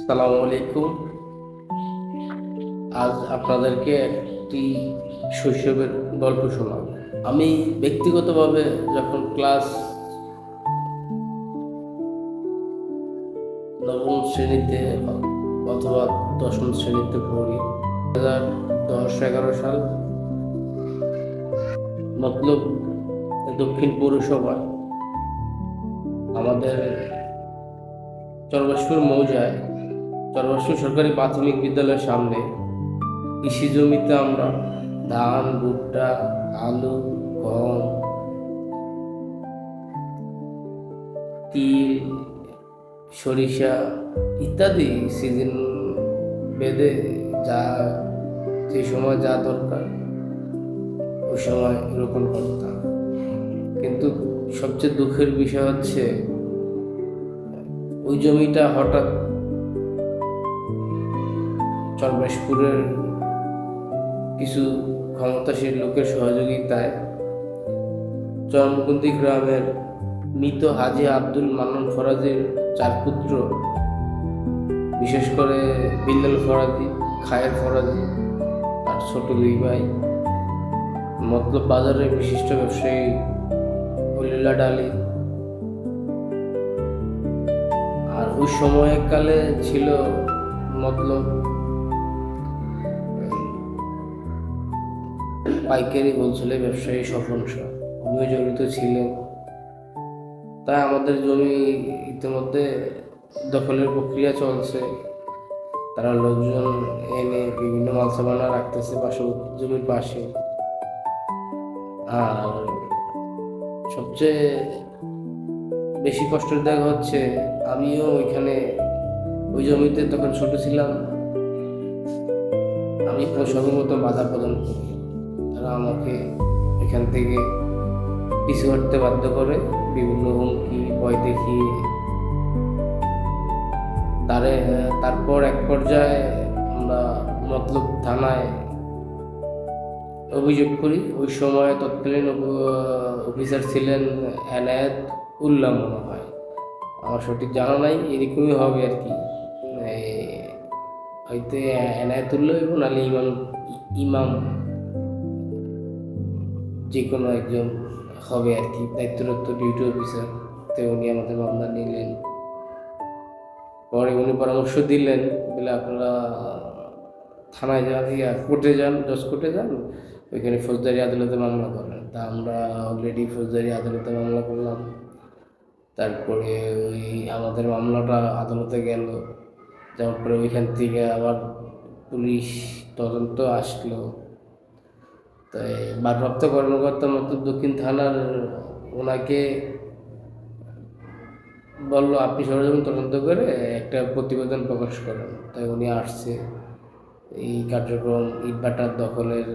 সালামু আলাইকুম। আজ আপনাদেরকে একটি শৈশবের গল্প শোনাব। আমি ব্যক্তিগতভাবে যখন ক্লাস নবম শ্রেণীতে অথবা দশম শ্রেণীতে পড়ি, 2010-11 সাল, মতলব দক্ষিণ পৌরসভায় আমাদের চরবাসপুর মৌজায় চরবাসপুর সরকারি প্রাথমিক বিদ্যালয়ের সামনে কৃষি জমিতে আমরা ধান, ভুট্টা, আলু, গম, তিল, সরিষা ইত্যাদি সিজন বেঁধে যে সময় যা দরকার ওই সময় রোপণ করতাম। কিন্তু সবচেয়ে দুঃখের বিষয় হচ্ছে ওই জমিটা হঠাৎ চরবাসপুরের কিছু ক্ষমতাশীল লোকের সহযোগিতায় চরমকুন্দি গ্রামের মৃত হাজী আব্দুল মান্নান ফরাজির 4 পুত্র, বিশেষ করে বিল্লাল ফরাজি, খায়ের ফরাজি আর ছোট 2 ভাই, মতলব বাজারের বিশিষ্ট ব্যবসায়ী খলিল আলী, আর ওই সময়কালে ছিল মতলব পাইকারি হোলসেলে ব্যবসায়ী স্বপন শাহ, উনিও জড়িত ছিলেন। তাই আমাদের জমি ইতিমধ্যে দখলের প্রক্রিয়া চলছে। তারা লোকজন এনে বিভিন্ন মালসামানা রাখতেছে জমির পাশে। আর সবচেয়ে বেশি কষ্টের দেখা হচ্ছে, আমিও ওই জমিতে তখন ছোট ছিলাম, আমি সর্বপ্রথম বাধা প্রদান করি। তারা আমাকে এখান থেকে পিছু হটতে বাধ্য করে, বিভিন্ন হুমকি, ভয় দেখিয়ে। তারপর এক পর্যায়ে আমরা মতলব থানায় অভিযোগ করি। ওই সময় তৎকালীন অফিসার ছিলেন এনায়েত উল্লাহ, মনে হয়, আমার সঠিক জানা নাই, এরকমই হবে আর কি। হয়তো এনায়েতুল্লাহ এবং আলী ইমাম যে কোনো একজন হবে আর কি, দায়িত্বরত ডিউটি অফিসার। তো উনি আমাদের মামলা নিলেন। পরে উনি পরামর্শ দিলেন, বলে আপনারা থানায় যান, কোর্টে যান, জজ কোর্টে যান, ওইখানে ফৌজদারি আদালতে মামলা করেন। তা আমরা অলরেডি ফৌজদারি আদালতে মামলা করলাম। তারপরে ওই আমাদের মামলাটা আদালতে গেল, যাওয়ার পরে ওইখান থেকে আবার পুলিশ তদন্ত আসলো। তাই ভারপ্রাপ্ত কর্মকর্তা মতো দক্ষিণ থানার ওনাকে বললো, আপনি সরজমিন তদন্ত করে একটা প্রতিবেদন প্রকাশ করেন। তাই উনি আসছে। এই কার্যক্রম ইটভাটার দখলের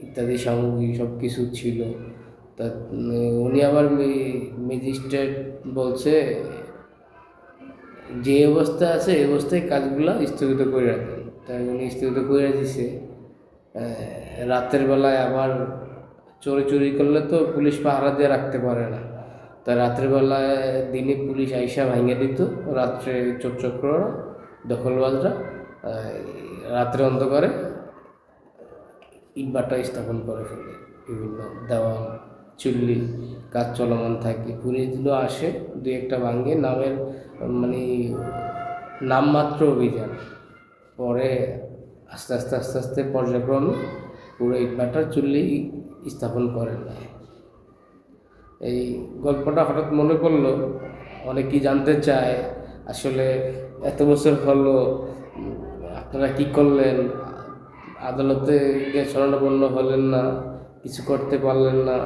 ইত্যাদি সামগ্রী সব কিছু ছিল। তা উনি আবার ম্যাজিস্ট্রেট বলছে, যে অবস্থা আছে এই অবস্থায় কাজগুলা স্থগিত করে রাখেন। তাই উনি স্থগিত করে দিছে। রাতের বেলায় আবার চুরি করলে তো পুলিশ পাহারা দিয়ে রাখতে পারে না, তাই রাতের বেলায় দিনে পুলিশ আইসা ভাঙিয়ে দিত, রাত্রে চোরচক্ররা, দখলবাজরা রাত্রে অন্ধকারে ইটভাটা স্থাপন করে ফেলে। বিভিন্ন দেওয়াল, চুল্লি কাজ চলমান থাকে। পুলিশগুলো আসে, 2-1টা ভাঙে, নামমাত্র অভিযান। পরে আস্তে আস্তে পর্যায়ক্রমে পুরো ইটভাটার চুল্লি স্থাপন করে নেয়। এই গল্পটা হঠাৎ মনে পড়লো, অনেকেই জানতে চায় আসলে এত বছর হলো আপনারা কি করলেন, আদালতে গিয়ে শরণাপন্ন হলেন না, কিছু করতে পারলেন না।